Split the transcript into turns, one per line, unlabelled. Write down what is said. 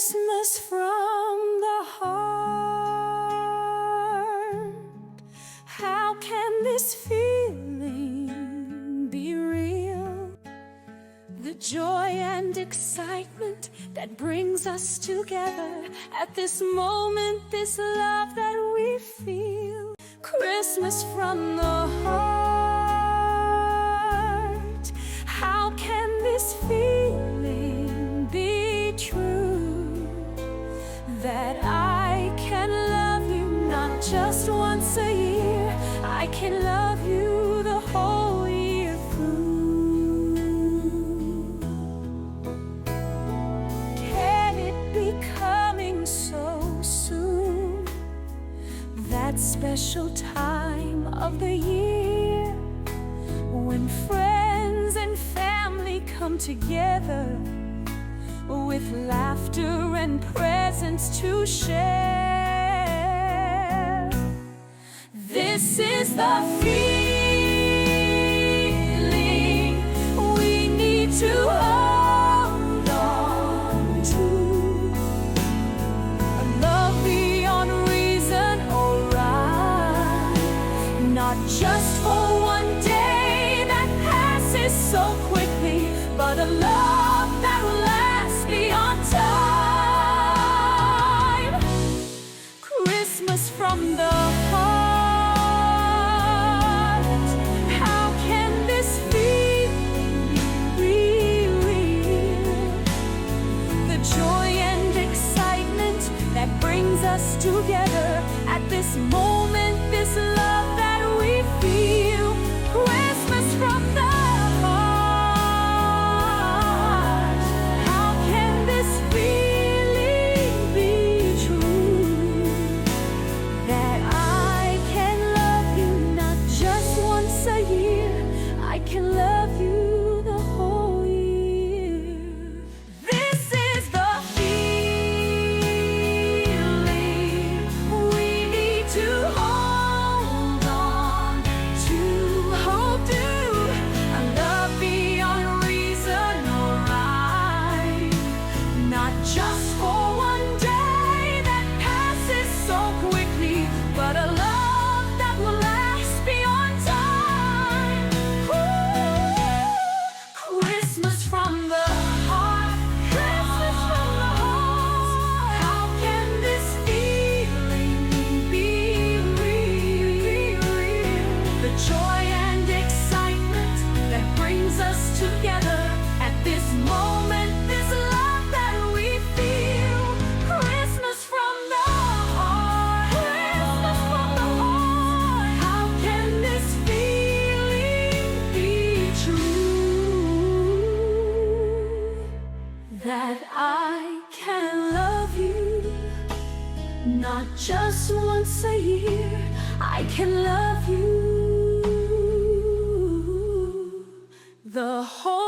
Christmas from the heart. How can this feeling be real? The joy and excitement that brings us together at this moment, this love that we feel. Christmas from the heart. How can this feeling be true? That I can love you not just once a year, I can love you the whole year through. Can it be coming so soon? That special time of the year when friends and family come together with laughter and presents to share. This is the feeling we need to hold on to. A love beyond reason or rhyme, not just for one day that passes so quickly, but a love that will last beyond time. Christmas from the heart. How can this feeling be real? The joy and excitement that brings us together at this moment, this love that we feel. Christmas from the heart. How can this feeling be true? That I can love you not just once a year, I can love you the whole year. This is the feeling we need to hold on to. Hold to a love beyond reason or rhyme, not just for one day that passes so quickly, but a love that will last beyond time. Ooh, Christmas from the heart. Christmas from the heart. How can this feeling be real? The joy and excitement that brings us together at this moment, this love that we feel. Christmas from the heart. Christmas from the heart. How can this feeling be true? That I can love you not just once a year, I can love you the whole